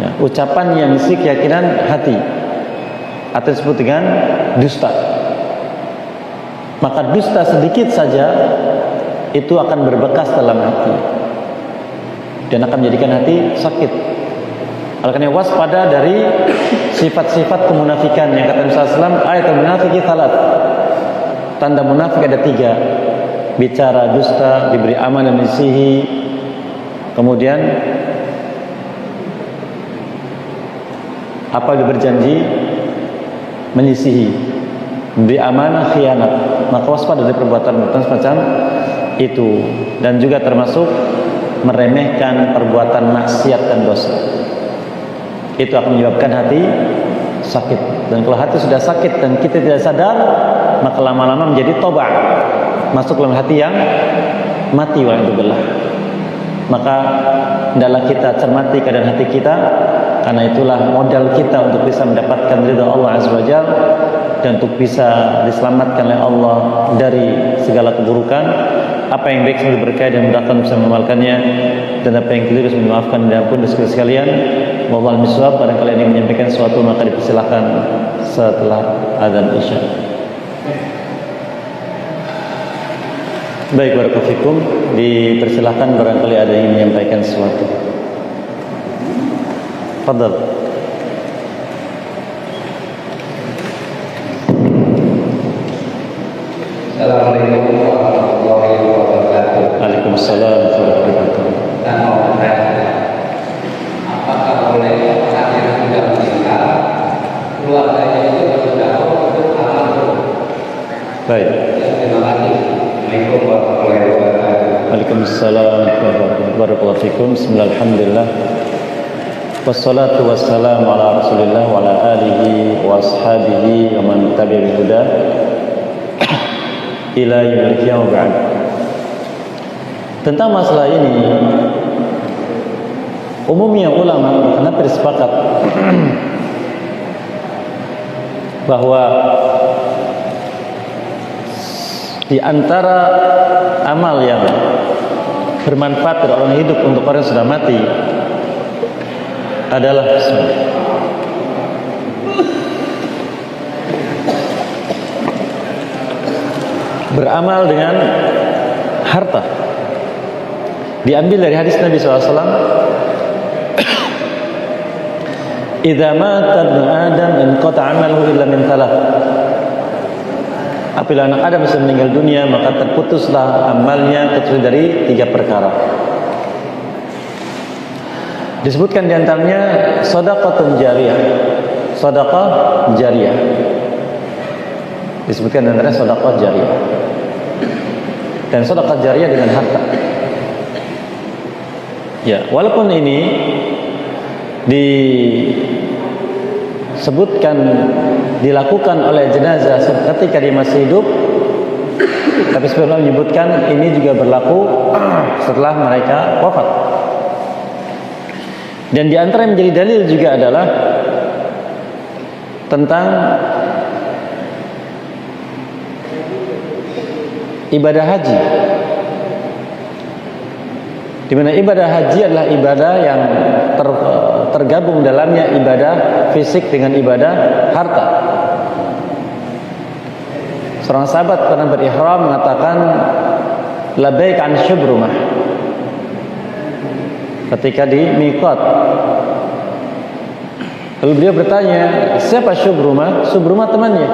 Ya, ucapan yang menyisihi keyakinan hati, atau disebut dengan dusta. maka dusta sedikit saja itu akan berbekas dalam hati dan akan menjadikan hati sakit. Oleh karena waspada dari sifat-sifat kemunafikan yang kata Nabi SAW, ayatul munafiki salat. Tanda munafik ada 3. Bicara dusta, diberi amanah menisihi, kemudian apabila berjanji menyisihi, diberi amanah khianat. Maka waspada dari perbuatan semacam itu, dan juga termasuk meremehkan perbuatan maksiat dan dosa. Itu akan menyebabkan hati sakit, dan kalau hati sudah sakit dan kita tidak sadar, maka lama-lama menjadi toba, masuk dalam hati yang mati, wa'idzubillah. Maka hendaklah kita cermati keadaan hati kita, karena itulah modal kita untuk bisa mendapatkan ridha Allah Azza wa Jalla dan untuk bisa diselamatkan oleh Allah dari segala keburukan. Apa yang baik semoga berkah dan mudahkan bisa mengamalkannya, dan apa yang keliru semoga maafkan dan ampun dosa sekalian. Wallahu a'lam. Barangkali yang menyampaikan sesuatu maka dipersilakan setelah azan Isya. Baik, barakallahu fikum. Dipersilakan barangkali ada yang menyampaikan sesuatu. Fadhal. Assalamualaikum warahmatullahi wabarakatuh. Waalaikumsalam warahmatullahi wabarakatuh. Dan mau bertanya, apakah boleh orang yang sudah meninggal keluarganya itu bersedekah untuk amal? Baik. Terima kasih. Assalamualaikum warahmatullahi wabarakatuh. Waalaikumsalam warahmatullahi wabarakatuh. Bismillahirrahmanirrahim. Wassalatu wassalamu ala Rasulillah wa ala alihi wa ashabihi wa man tabi'a bihuda ila yaumil qiyamah ba'd. Tentang masalah ini umumnya ulama kenapa bersepakat bahwa di antara amal yang bermanfaat dari orang hidup untuk orang yang sudah mati adalah beramal dengan harta. Diambil dari hadis Nabi SAW, idza mata ibnu Adam inqata 'amaluhu illa min thalath. Apabila anak Adam sudah meninggal dunia, maka terputuslah amalnya kecuali dari 3 perkara. Disebutkan di antaranya shadaqatun jariyah. Shadaqah jariyah. Disebutkan di antaranya shadaqah jariyah. Dan shadaqah jariyah dengan harta. Ya, walaupun ini disebutkan dilakukan oleh jenazah ketika dia masih hidup, tapi sebelumnya menyebutkan ini juga berlaku setelah mereka wafat. Dan di antara yang menjadi dalil juga adalah tentang ibadah haji, di mana ibadah haji adalah ibadah yang tergabung dalamnya ibadah fisik dengan ibadah harta. Seorang sahabat pernah berihram mengatakan labbaik an syubrumah ketika di miqat. Lalu beliau bertanya, siapa syubrumah? Syubrumah temannya.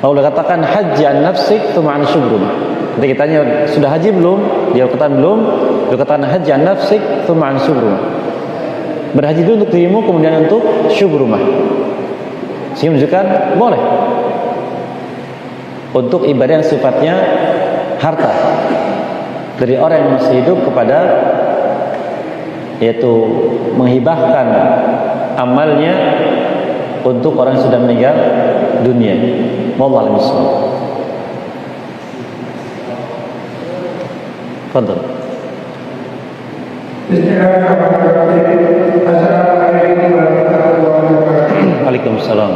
Lalu katakan haji an nafsik tsumma an syubrumah. Ketika ditanya sudah haji belum? Dia katakan belum. Dia katakan haji an nafsik tsumma an syubrumah. Berhaji dulu untuk dirimu, kemudian untuk syubrumah. Sehingga menunjukkan boleh untuk ibadah yang sifatnya harta dari orang yang masih hidup kepada, yaitu menghibahkan amalnya untuk orang yang sudah meninggal dunia. Wallahu a'lam. Fadhal. Assalamualaikum warahmatullahi wabarakatuh. Waalaikumsalam.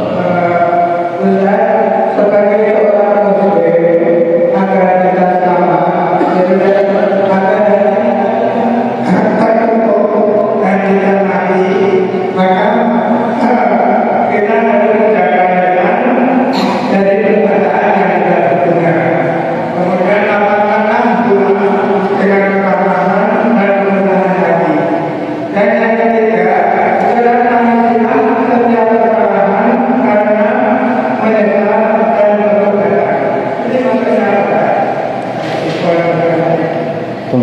Ustaz, sebagai orang muslim agar kita sama, agar untuk kita mati, maka kita harus menjaga dari perkataan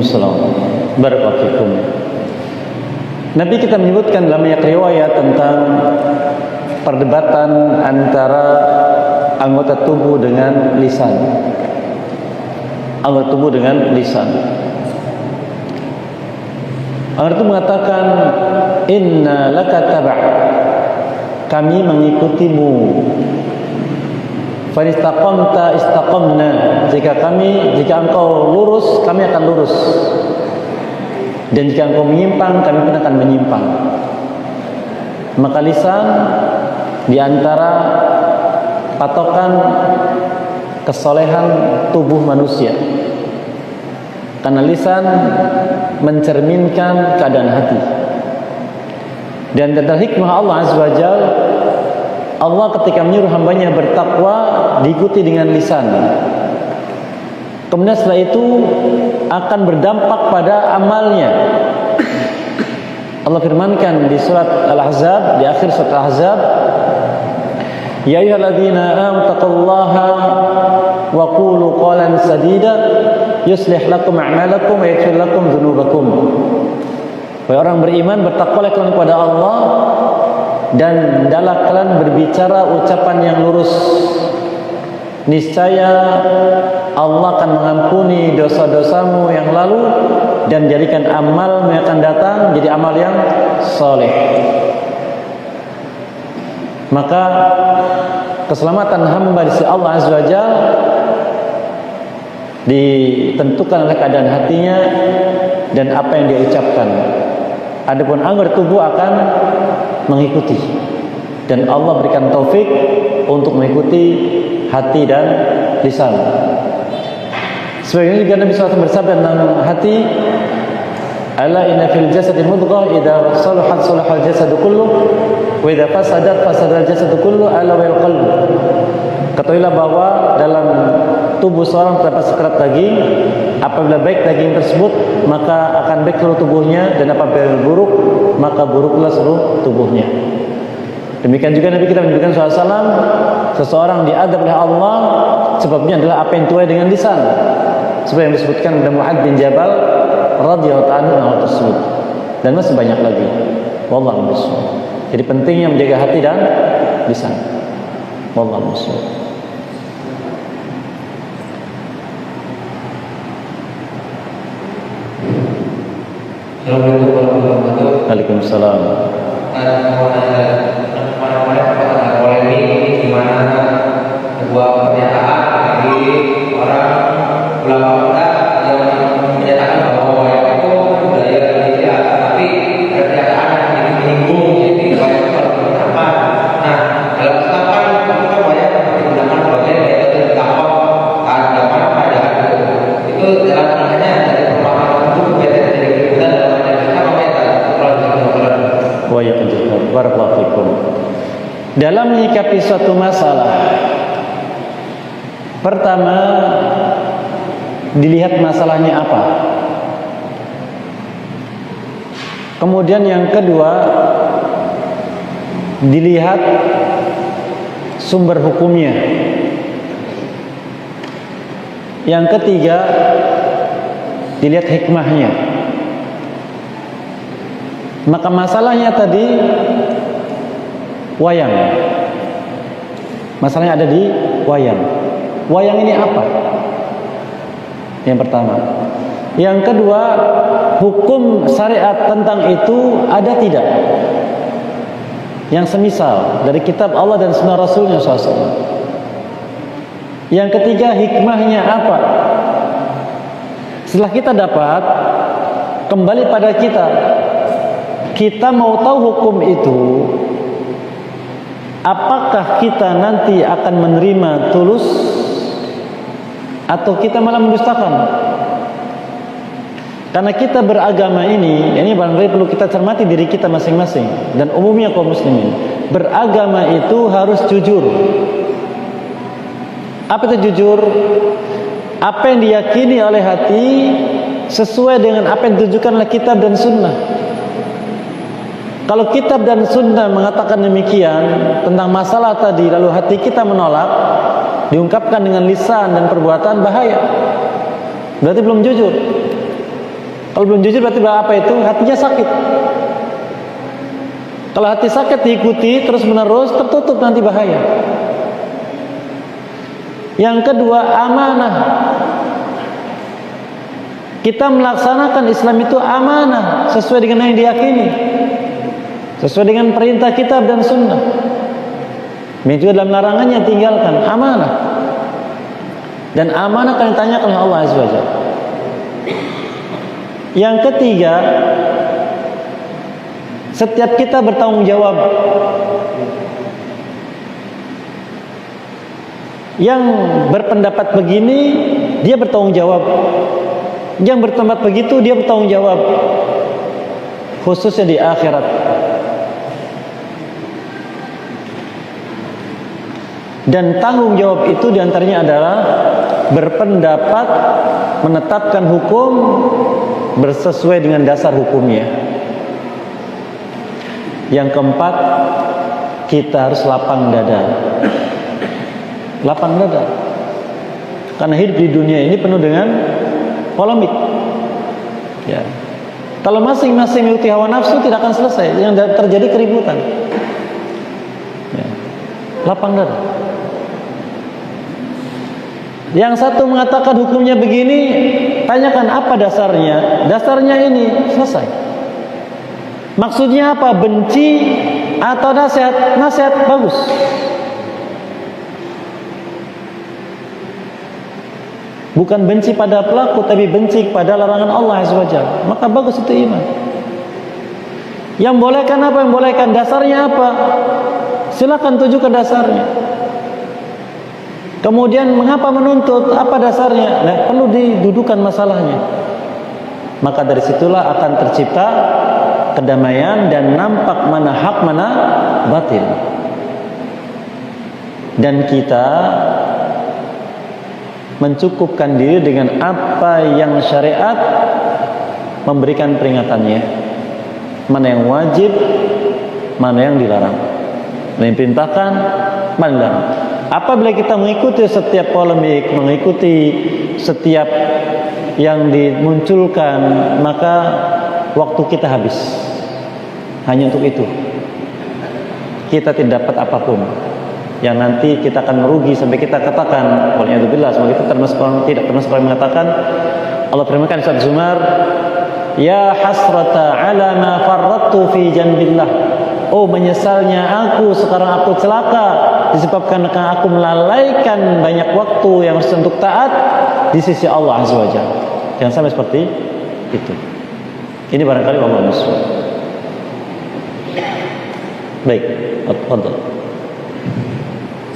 Waalaikumsalam. Barakallahu fikum. Nabi kita menyebutkan dalam banyak riwayat tentang perdebatan antara anggota tubuh dengan lisan. Anggota tubuh dengan lisan. Anggota tubuh mengatakan, inna laka tab'a, kami mengikutimu. Fa istaqamta istaqamna, jika engkau lurus, kami akan lurus. Dan jika engkau menyimpang, kami pun akan menyimpang. Maka lisan di antara patokan kesolehan tubuh manusia. Karena lisan mencerminkan keadaan hati. Dan tentang hikmah Allah Azza wa Jalla, Allah ketika menyuruh hambanya bertakwa diikuti dengan lisan. Kemudian setelah itu akan berdampak pada amalnya. Allah firmankan di surat Al-Ahzab, di akhir surat Al-Ahzab, ya ayyuhalladzina amanu taqullaha wa qulu qawlan sadida yuslih lakum a'malakum wa yaghfir lakum dzunubakum. Wahai orang beriman, bertakwalah kalian kepada Allah dan hendaklah kalian berbicara ucapan yang lurus. Niscaya Allah akan mengampuni dosa-dosamu yang lalu dan jadikan amal yang akan datang jadi amal yang soleh. Maka keselamatan hamba di sisi Allah Azza wa Jalla ditentukan oleh keadaan hatinya dan apa yang dia ucapkan. Adapun anggota tubuh akan mengikuti, dan Allah berikan taufik untuk mengikuti hati dan lisan. Sebagaimana juga Nabi SAW bersabda tentang hati, ala inna fil jasadi mudghah idza salahat salahal jasadu kullu wa idza fasadat fasadal jasadu kullu ala wal qalbu. Ketahuilah bahwa dalam tubuh seorang terdapat sekerat daging. Apabila baik daging tersebut, maka akan baik seluruh tubuhnya, dan apabila buruk, maka buruklah seluruh tubuhnya. Demikian juga Nabi kita menyebutkan SAW, seseorang diadab oleh Allah sebabnya adalah apa yang tuai dengan lisan. Seperti yang disebutkan oleh Mu'adz bin Jabal radhiyallahu anhu hal tersebut, dan masih banyak lagi. Wallahu a'lam. Jadi pentingnya menjaga hati dan lisan. Wallahu a'lam. Assalamualaikum warahmatullahi wabarakatuh. Waalaikumsalam. Kemarin polemik di mana sebuah pernyataan dari orang ulama kita yang menyatakan bahwa wayang itu budaya Indonesia, tapi pernyataan yang menyinggung jadi wayang itu apa? Nah, dalam Islam kan wayang digunakan sebagai metode dakwah keagamaan pada itu dalam maknanya dari pemahaman itu berbeda dari kita dalam Wa yaqdiru. Barakallahu fikum. Dalam menyikapi suatu masalah, pertama dilihat masalahnya apa. Kemudian yang kedua dilihat sumber hukumnya. Yang ketiga dilihat hikmahnya. Maka masalahnya tadi wayang. Masalahnya ada di wayang. Wayang ini apa? Yang pertama. Yang kedua, hukum syariat tentang itu ada tidak? Yang semisal dari kitab Allah dan sunnah Rasulnya SAW. Yang ketiga, hikmahnya apa? Setelah kita dapat, kembali pada kita. Kita mau tahu hukum itu, apakah kita nanti akan menerima tulus atau kita malah mendustakan? Karena kita beragama ini barangkali perlu kita cermati diri kita masing-masing dan umumnya kaum muslimin. Beragama itu harus jujur. Apa itu jujur? Apa yang diyakini oleh hati sesuai dengan apa yang ditujukan oleh kitab dan sunnah. Kalau kitab dan sunnah mengatakan demikian tentang masalah tadi, lalu hati kita menolak, diungkapkan dengan lisan dan perbuatan, bahaya. Berarti belum jujur. Kalau belum jujur berarti apa itu? Hatinya sakit. Kalau hati sakit diikuti terus menerus, tertutup, nanti bahaya. Yang kedua, amanah. Kita melaksanakan Islam itu amanah, sesuai dengan yang diyakini, sesuai dengan perintah kitab dan sunnah. Juga dalam larangannya tinggalkan, amanah. Dan amanah akan ditanyakan oleh Allah Azza wa Jalla. Yang ketiga, setiap kita bertanggung jawab. Yang berpendapat begini, dia bertanggung jawab. Yang berpendapat begitu, dia bertanggung jawab. Khususnya di akhirat. Dan tanggung jawab itu diantaranya adalah berpendapat, menetapkan hukum bersesuai dengan dasar hukumnya. Yang keempat, kita harus lapang dada. Lapang dada. Karena hidup di dunia ini penuh dengan polemik. Ya. Kalau masing-masing mengikuti hawa nafsu, tidak akan selesai. Yang terjadi keributan. Ya. Lapang dada. Yang satu mengatakan hukumnya begini, tanyakan apa dasarnya. Dasarnya ini, selesai. Maksudnya apa? Benci atau nasihat? Nasihat bagus. Bukan benci pada pelaku, tapi benci kepada larangan Allah Azza wa Jalla. Maka bagus itu iman. Yang bolehkan apa? Yang bolehkan dasarnya apa? Silakan tunjukkan dasarnya. Kemudian mengapa menuntut? Apa dasarnya? Nah, perlu didudukan masalahnya. Maka dari situlah akan tercipta kedamaian dan nampak mana hak mana batil. Dan kita mencukupkan diri dengan apa yang syariat memberikan peringatannya. Mana yang wajib, mana yang dilarang. Mana yang diperintahkan, mana yang dilarang. Apabila kita mengikuti setiap polemik, mengikuti setiap yang dimunculkan, maka waktu kita habis hanya untuk itu. Kita tidak dapat apapun, yang nanti kita akan merugi sampai kita katakan, waliyadzubillah, semoga kita tidak termasuk orang mengatakan, Allah firmankan di surat Zumar, ya hasrata ala ma farrattu fi janbillah. Oh, menyesalnya aku, sekarang aku celaka disebabkan karena aku melalaikan banyak waktu yang harus untuk taat di sisi Allah Azza wa Jalla. Jangan sampai seperti itu. Ini barangkali wallahu a'lam. Baik, fadhil.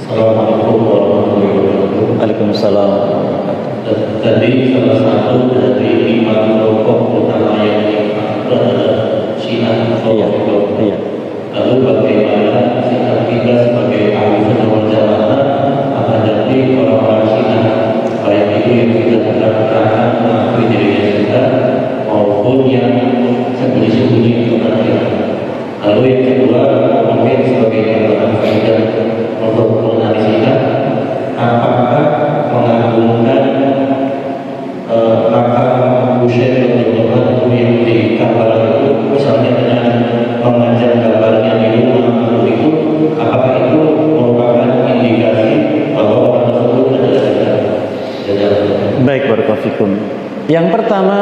Assalamualaikum warahmatullahi wabarakatuh. Waalaikumsalam. Tadi salah satu dari 5 kelompok utama yang adalah Syiah. Iya. Lalu bagaimana sikap kita sebagai ahli sunnah wal jamaah menghadapi orang-orang Syiah, baik itu yang sudah terang-terangan mengakui dirinya Syiah maupun yang sembunyi-sembunyi untuk kafir. Lalu yang kedua, mungkin sebagai gambaran faedah untuk menganalisa apakah mengagungkan makam Husain radhiyallahu anhu yang di Karbala itu, misalnya dengan memajang gambarnya di rumah itu, apakah itu merupakan indikasi bahwa orang tersebut adalah Syiah? Baik, barakallahu fikum. Yang pertama,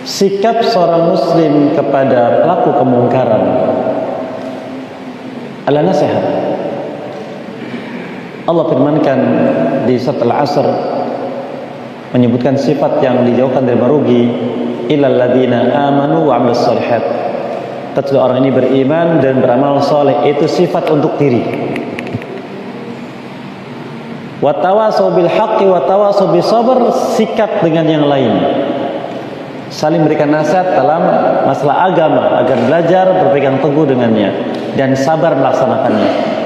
sikap seorang muslim kepada pelaku kemungkaran adalah nasihat. Allah firmankan di surat Al-Asr menyebutkan sifat yang dijauhkan dari merugi, illal ladzina amanu wa 'amilus shalihat. Kecuali orang ini beriman dan beramal saleh, itu sifat untuk diri. Wa tawasau bil haqqi wa tawasau bis sabr, sikap dengan yang lain. Saling memberikan nasihat dalam masalah agama agar belajar berpegang teguh dengannya dan sabar melaksanakannya.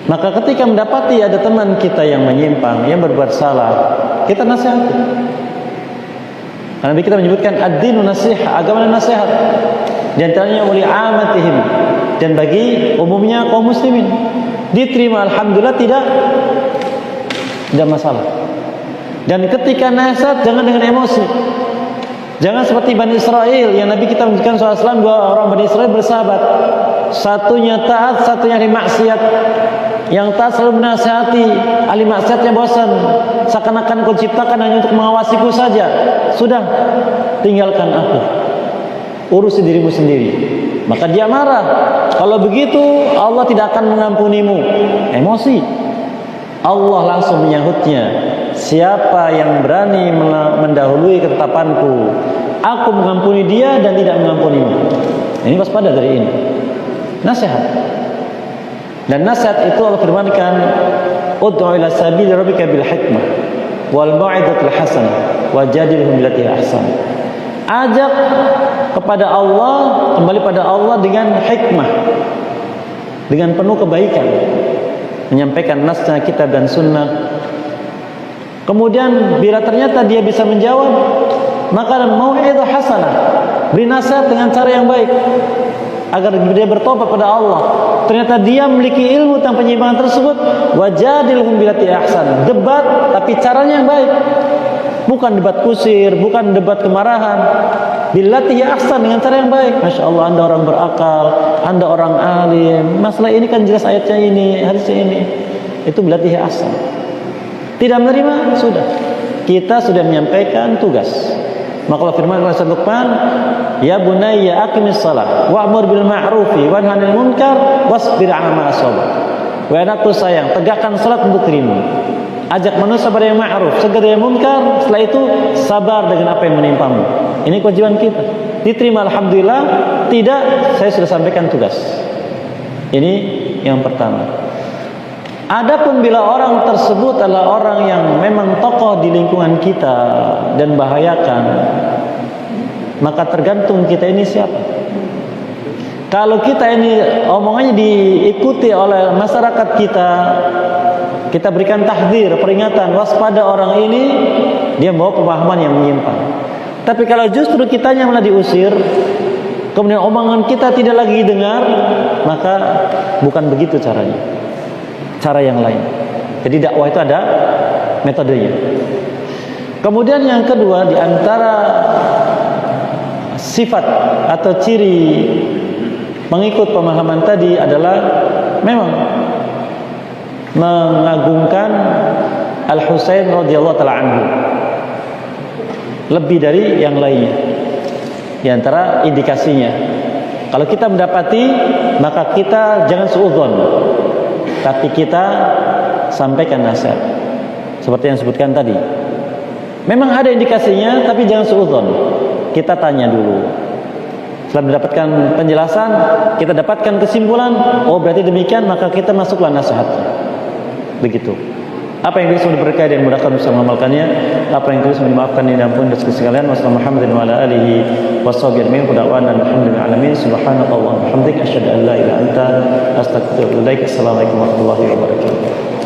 Maka ketika mendapati ada teman kita yang menyimpang, yang berbuat salah, kita nasihati. Karena kita menyebutkan ad-dinu nasihah, agama nasihat. Di antaranya uli amatihim, dan bagi umumnya kaum muslimin. Diterima alhamdulillah, tidak masalah. Dan ketika nasihat jangan dengan emosi. Jangan seperti Bani Israel yang Nabi kita menunjukkan SAW, dua orang Bani Israel bersahabat. Satunya taat, satunya ahli maksiat. Yang taat selalu menasihati, ahli maksiatnya bosan. Seakan-akan kau ciptakan hanya untuk mengawasiku saja. Sudah, tinggalkan aku. Urusi dirimu sendiri. Maka dia marah. Kalau begitu Allah tidak akan mengampunimu. Emosi. Allah langsung menyahutnya. Siapa yang berani mendahului ketetapanku, aku mengampuni dia dan tidak mengampunimu. Ini waspada dari ini. Nasihat. Dan nasihat itu Allah firmankan, ud'u ila sabili rabbika bil hikmah wal mau'izatil hasanah wajadilhum billati ahsan. Ajak kepada Allah, kembali pada Allah dengan hikmah, dengan penuh kebaikan, menyampaikan nasnya kitab dan sunnah. Kemudian bila ternyata dia bisa menjawab, maka mau'izah hasanah, beri nasihat dengan cara yang baik agar dia bertobat pada Allah. Ternyata dia memiliki ilmu tentang penyimpangan tersebut, wajadilhum billati ahsan, debat tapi caranya yang baik, bukan debat kusir, bukan debat kemarahan, billati ahsan, dengan cara yang baik. Masya Allah, Anda orang berakal, Anda orang alim, masalah ini kan jelas ayatnya ini, hadisnya ini. Itu billati ahsan. Tidak menerima, sudah. Kita sudah menyampaikan tugas. Maka Allah firman dalam surat Luqman, ya bunayya aqimis shalah wa'mur bil ma'rufi wanha 'anil munkar wasbir 'ala ma asaba. Wahai anakku sayang, tegakkan salat untuk dirimu. Ajak manusia pada yang ma'ruf, cegah dari yang munkar, setelah itu sabar dengan apa yang menimpamu. Ini kewajiban kita. Diterima alhamdulillah, tidak, saya sudah sampaikan tugas. Ini yang pertama. Adapun bila orang tersebut adalah orang yang memang tokoh di lingkungan kita dan bahayakan, maka tergantung kita ini siapa. Kalau kita ini omongannya diikuti oleh masyarakat kita berikan tahdzir, peringatan, waspada orang ini, dia membawa pemahaman yang menyimpang. Tapi kalau justru kitanya malah diusir, kemudian omongan kita tidak lagi dengar, maka bukan begitu caranya. Cara yang lain. Jadi dakwah itu ada metodenya. Kemudian yang kedua, di antara sifat atau ciri mengikut pemahaman tadi adalah memang mengagungkan Al-Husain radhiyallahu taala anhu lebih dari yang lainnya. Di antara indikasinya, kalau kita mendapati, maka kita jangan suudzon, tapi kita sampaikan nasihat seperti yang disebutkan tadi. Memang ada indikasinya, tapi jangan suudzon. Kita tanya dulu. Setelah mendapatkan penjelasan, kita dapatkan kesimpulan, oh berarti demikian, maka kita masuklah nasihat. Begitu. Apa yang bisa diberkahi dan mudahkan bisa mengamalkannya, apa yang bisa dimaafkan dan diampuni dosa sekalian. Wassalamualaikum Muhammadin wa ala alihi washabihi ajmain. Qud'awana alhamdulillahi alamin. Subhanakallahumma wa bihamdika asyhadu an la ilaha illa anta astaghfiruka wa atubu ilaik. Assalamualaikum warahmatullahi wabarakatuh.